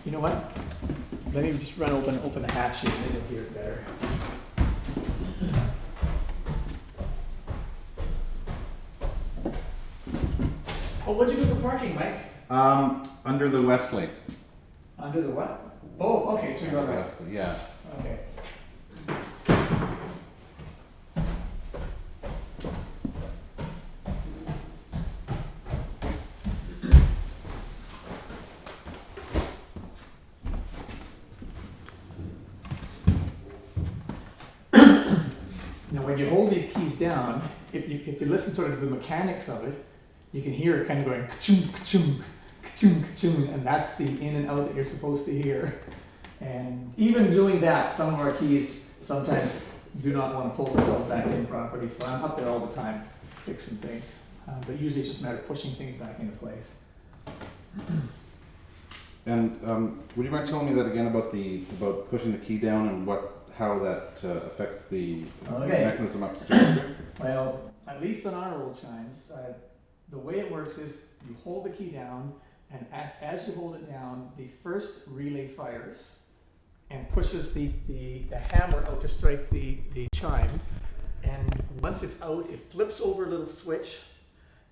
You know what? Let me just open the hatch here, and then you'll hear it better. Oh, what'd you do for parking, Mike? Under the Wesley. Under the what? Oh, okay, so you're on the Wesley, yeah. Okay. Now, when you hold these keys down, if you listen sort of to the mechanics of it, you can hear it kind of going ka-chung, ka-chung, ka-chung, ka-chung, and that's the in and out that you're supposed to hear. And even doing that, some of our keys sometimes do not want to pull themselves back in properly, so I'm up there all the time fixing things. But usually it's just a matter of pushing things back into place. And would you mind telling me that again about pushing the key down and how that affects the mechanism upstairs? Well, at least on our old chimes, the way it works is you hold the key down, and as you hold it down, the first relay fires and pushes the hammer out to strike the chime. And once it's out, it flips over a little switch,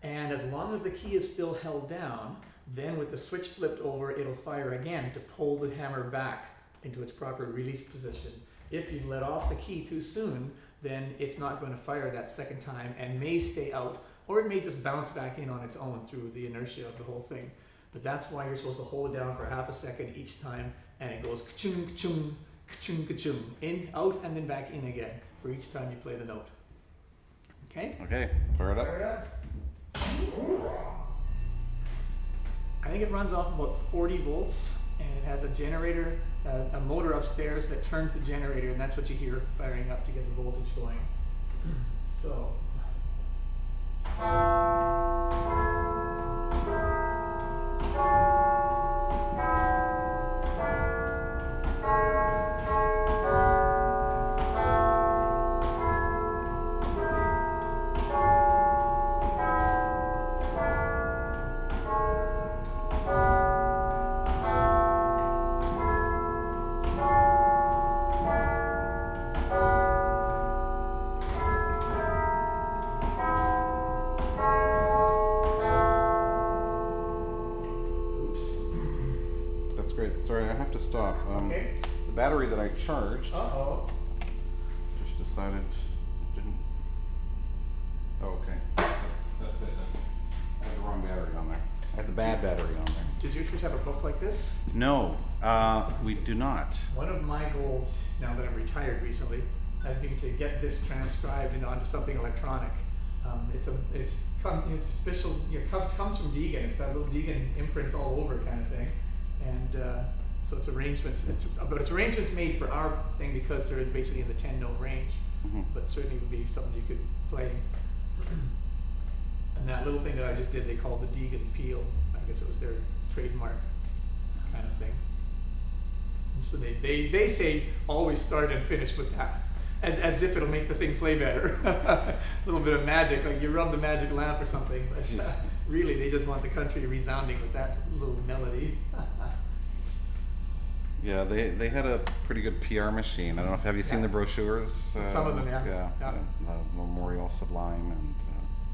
and as long as the key is still held down, then with the switch flipped over, it'll fire again to pull the hammer back into its proper release position. If you've let off the key too soon, then it's not going to fire that second time and may stay out, or it may just bounce back in on its own through the inertia of the whole thing. But that's why you're supposed to hold it down for half a second each time, and it goes ka-chung, ka-chung, ka-chung, ka-chung, in, out, and then back in again for each time you play the note. Okay? Okay, fire it up. Fire it up. I think it runs off about 40 volts, and it has a generator, a motor upstairs that turns the generator, and that's what you hear firing up to get the voltage going. So. Sorry, I have to stop. Okay. The battery that I charged just decided it didn't. Oh, okay. That's good. I had the wrong battery on there. I had the bad battery on there. Does your church have a book like this? No, we do not. One of my goals, now that I'm retired recently, has been to get this transcribed and onto something electronic. It's official. Comes from Deagan. It's got little Deagan imprints all over, kind of thing, and so it's arrangements. It's arrangements made for our thing because they're basically in the 10-note range. Mm-hmm. But certainly would be something you could play. And that little thing that I just did, they called the Deagan peel. I guess it was their trademark kind of thing. And so they say always start and finish with that, as if it'll make the thing play better. A little bit of magic, like you rub the magic lamp or something. But really, they just want the country resounding with that little melody. Yeah, they had a pretty good PR machine. I don't know if have you seen the brochures? Some of them, yeah. Yeah. Memorial Sublime and.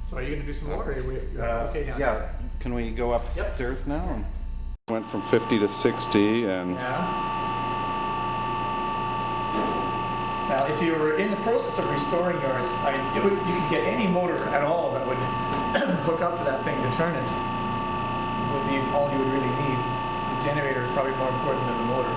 So are you going to do some more? Or are we okay now? Yeah. Can we go upstairs now? Went from 50 to 60 and. Yeah. Now, if you were in the process of restoring yours, you could get any motor at all that would hook up to that thing to turn it. It would be all you would really need. The generator is probably more important than the motor.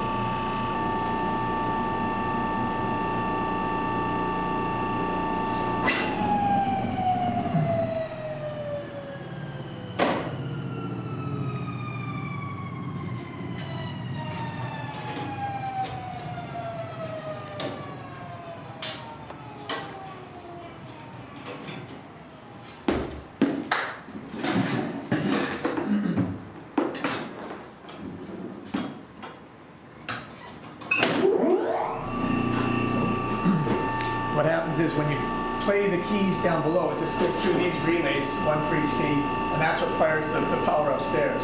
What happens is when you play the keys down below, it just goes through these relays, one for each key, and that's what fires the power upstairs.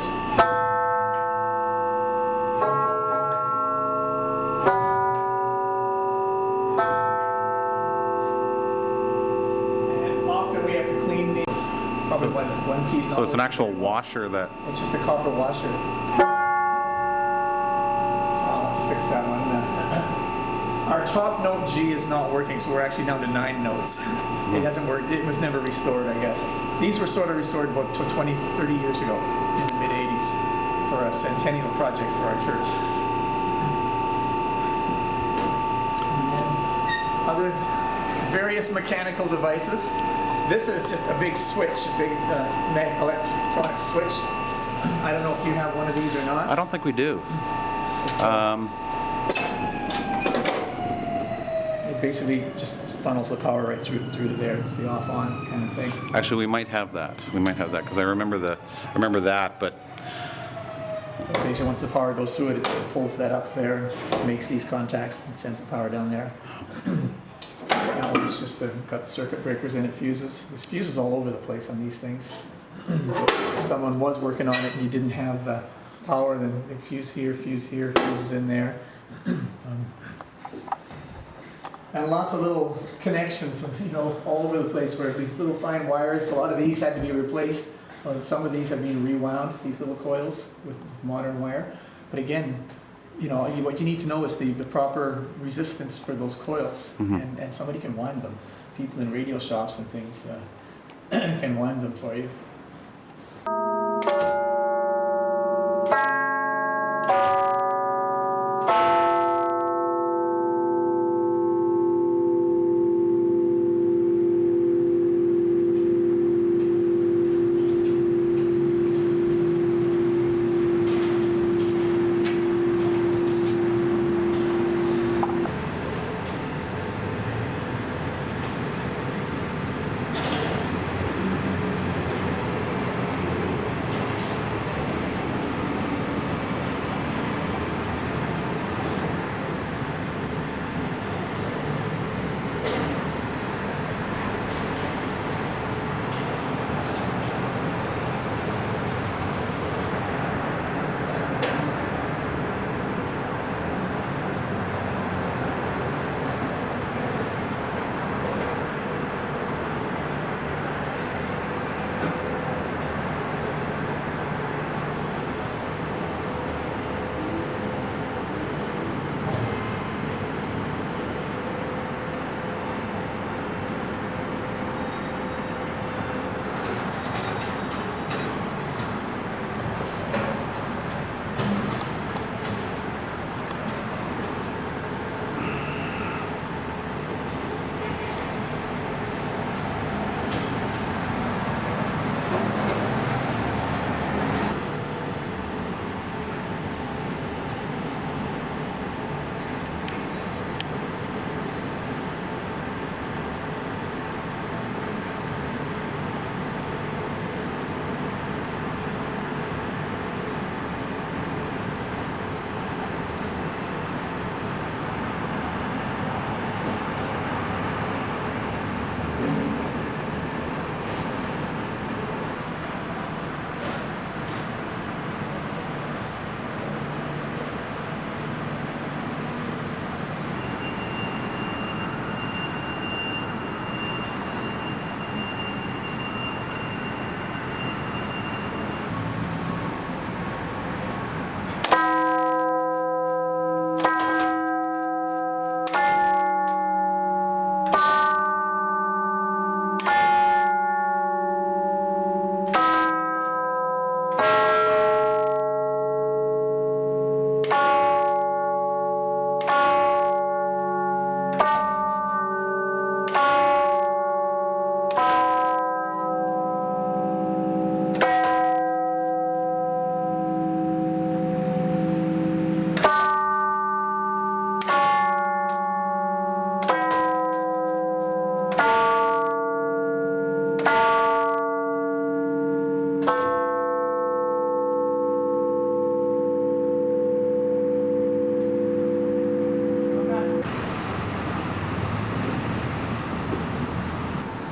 G's not So it's an working actual very well. washer that, It's just a copper washer. So I'll have to fix that one. Our top note G is not working, so we're actually down to 9 notes. It hasn't worked. It was never restored, I guess. These were sort of restored about 20, 30 years ago in the mid-'80s for a centennial project for our church. Other various mechanical devices. This is just a big switch, a big electronic switch. I don't know if you have one of these or not. I don't think we do. It basically just funnels the power right through to there. It's the off-on kind of thing. Actually, we might have that. We might have that because I remember that, but So basically, once the power goes through it, it pulls that up there, makes these contacts, and sends the power down there. That one's just got the circuit breakers in it, fuses. There's fuses all over the place on these things. So if someone was working on it and you didn't have power, then they fuse here, fuses in there. And lots of little connections, all over the place where these little fine wires, a lot of these had to be replaced. Some of these have been rewound, these little coils with modern wire. But again, what you need to know is the proper resistance for those coils, and somebody can wind them. People in radio shops and things can wind them for you.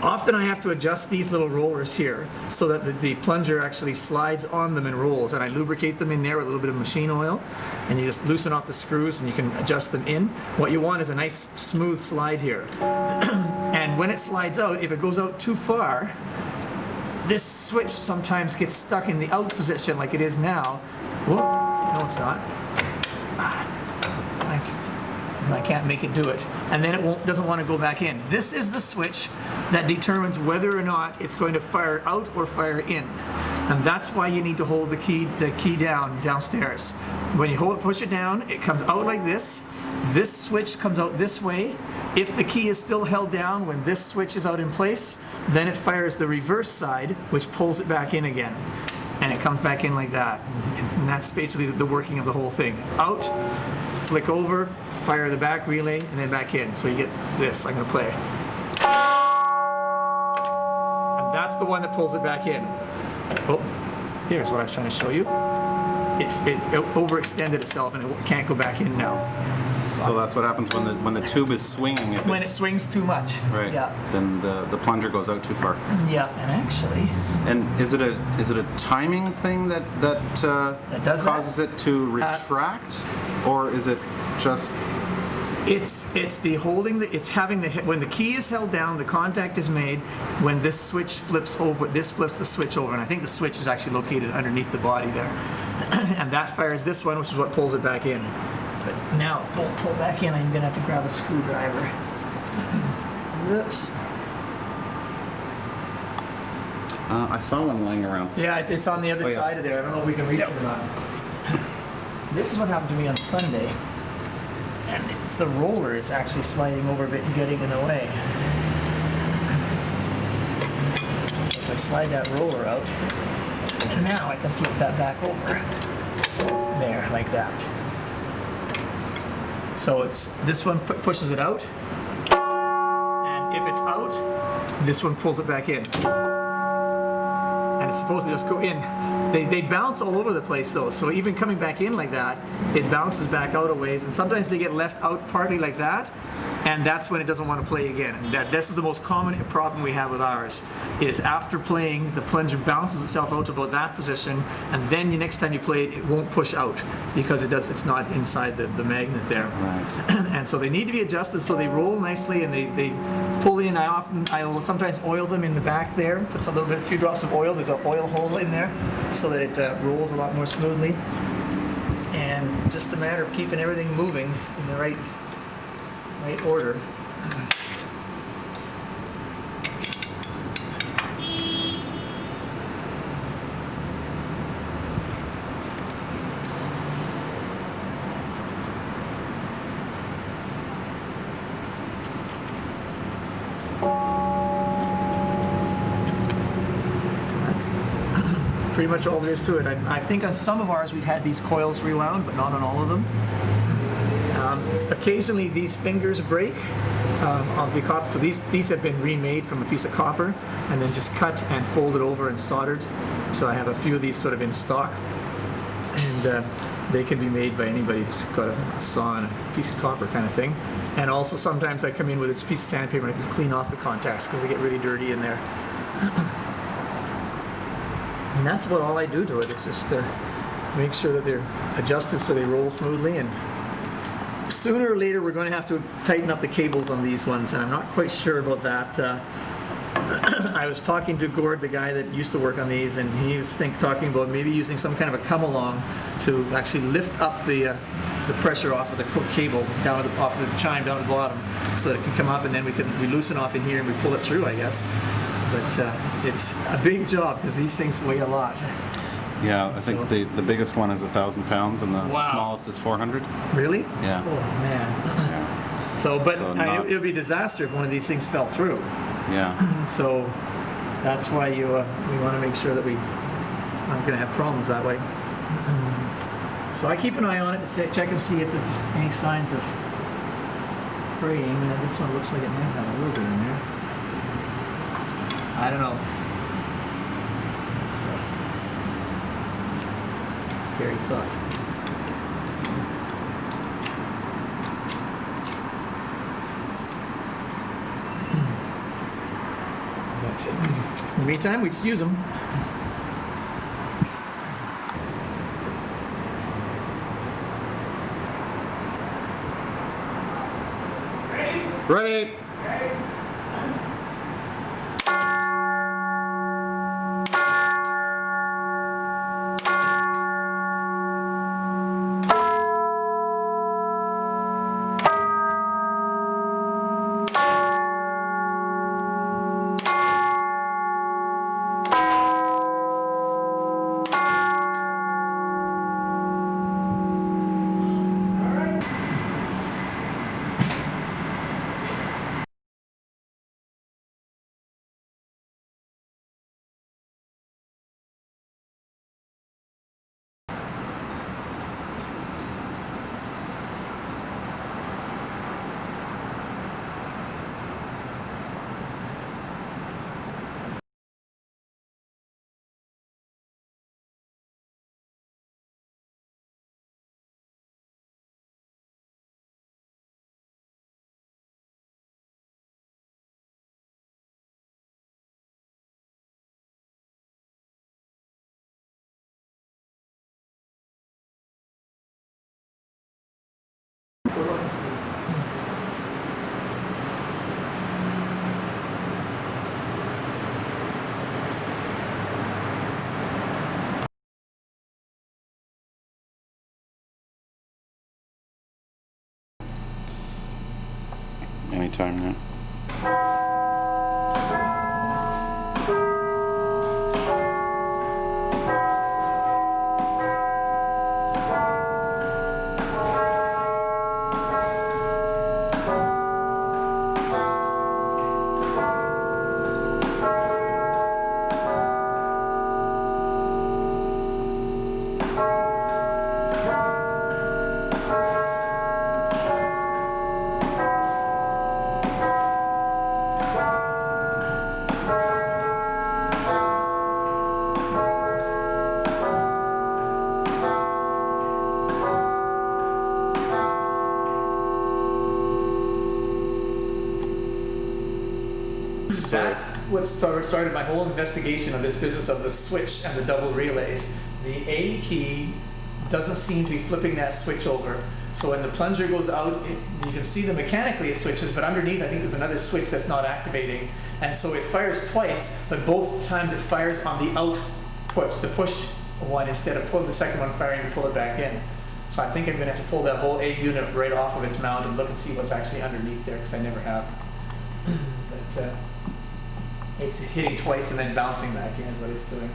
Often I have to adjust these little rollers here so that the plunger actually slides on them and rolls, and I lubricate them in there with a little bit of machine oil, and you just loosen off the screws and you can adjust them in. What you want is a nice smooth slide here. And when it slides out, if it goes out too far, this switch sometimes gets stuck in the out position like it is now. Whoop, no it's not. I can't make it do it. And then it doesn't want to go back in. This is the switch that determines whether or not it's going to fire out or fire in. And that's why you need to hold the key downstairs. When you push it down, it comes out like this. This switch comes out this way. If the key is still held down when this switch is out in place, then it fires the reverse side, which pulls it back in again. And it comes back in like that. And that's basically the working of the whole thing. Out, flick over, fire the back relay, and then back in. So you get this. I'm going to play. And that's the one that pulls it back in. Oh, here's what I was trying to show you. It overextended itself and it can't go back in now. So that's what happens when the tube is swinging. When it swings too much. Right. Yeah. Then the plunger goes out too far. Yeah, and actually. And is it a timing thing that causes it to retract, or is it just? It's the holding. It's having when the key is held down, the contact is made. When this switch flips over, this flips the switch over, and I think the switch is actually located underneath the body there, and that fires this one, which is what pulls it back in. But now it won't pull back in. I'm gonna have to grab a screwdriver. Whoops. I saw one lying around. Yeah, it's on the other side of there. I don't know if we can reach it or not. This is what happened to me on Sunday. And it's the roller is actually sliding over a bit and getting in the way. So if I slide that roller out, and now I can flip that back over. There, like that. So this one pushes it out, and if it's out, this one pulls it back in. And it's supposed to just go in. They bounce all over the place though, so even coming back in like that, it bounces back out a ways, and sometimes they get left out partly like that, and that's when it doesn't want to play again. And this is the most common problem we have with ours, is after playing, the plunger bounces itself out to about that position, and then the next time you play it, it won't push out, because it's not inside the magnet there. Right. And so they need to be adjusted so they roll nicely, and they pull in. I will sometimes oil them in the back there, put a few drops of oil. There's an oil hole in there so that it rolls a lot more smoothly. And just a matter of keeping everything moving in the right order. Pretty much all there is to it. I think on some of ours we've had these coils rewound, but not on all of them. Occasionally these fingers break of the copper, so these have been remade from a piece of copper and then just cut and folded over and soldered. So I have a few of these sort of in stock, and they can be made by anybody who's got a saw and a piece of copper kind of thing. And also sometimes I come in with a piece of sandpaper and I just clean off the contacts because they get really dirty in there. And that's about all I do to it. It's just make sure that they're adjusted so they roll smoothly. And sooner or later, we're going to have to tighten up the cables on these ones, and I'm not quite sure about that. I was talking to Gord, the guy that used to work on these, and he was talking about maybe using some kind of a come-along to actually lift up the pressure off of the cable off of the chime down at the bottom, so that it can come up, and then we loosen off in here and we pull it through, I guess. But it's a big job because these things weigh a lot. Yeah, I think the biggest one is 1,000 pounds and the smallest is 400. Really? Yeah. Oh man. Yeah. So, but it would be a disaster if one of these things fell through. Yeah. So that's why we want to make sure that we aren't going to have problems that way. So I keep an eye on it to check and see if there's any signs of fraying. This one looks like it might have a little bit in there. I don't know. It's a scary thought. But in the meantime, we just use them. Ready? We'll look and see. Anytime now. That's what started my whole investigation of this business of the switch and the double relays. The A key doesn't seem to be flipping that switch over. So when the plunger goes out, you can see the mechanically it switches, but underneath I think there's another switch that's not activating. And so it fires twice, but both times it fires on the out push, the push one, instead of pull the second one firing to pull it back in. So I think I'm gonna have to pull that whole A unit right off of its mount and look and see what's actually underneath there, because I never have. But it's hitting twice and then bouncing back in is what it's doing.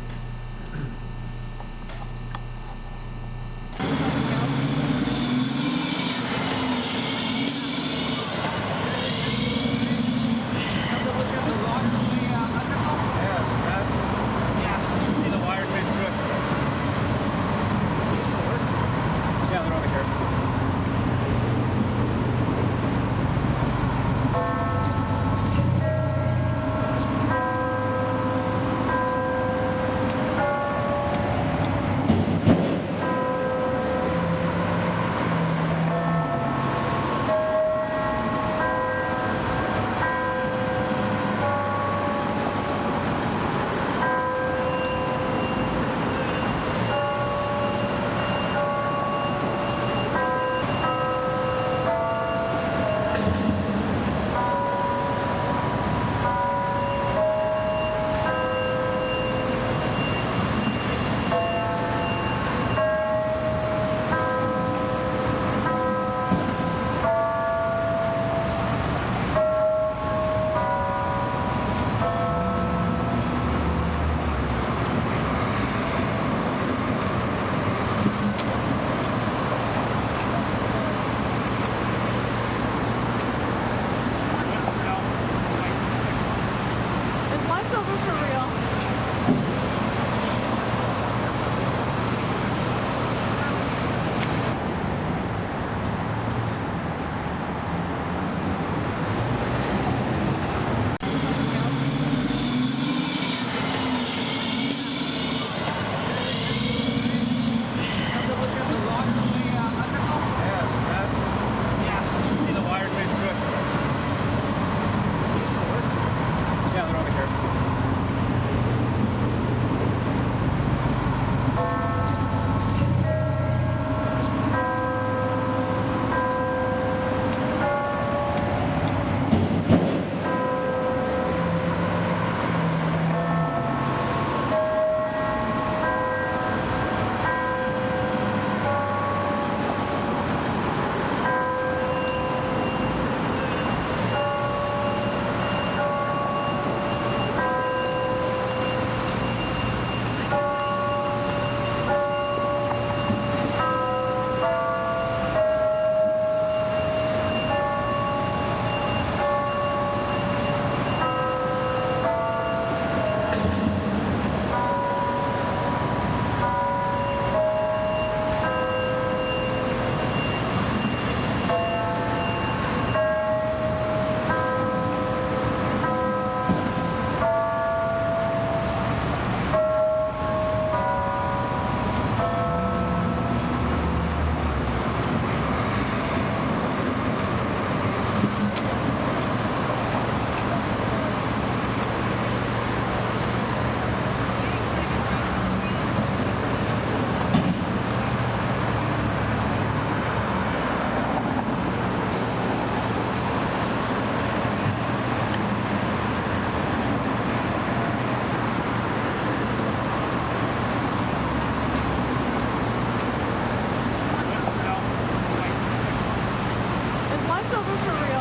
leftover for real.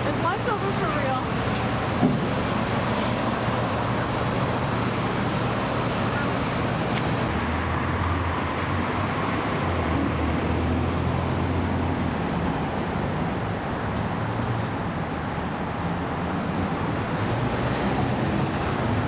It's leftover for real.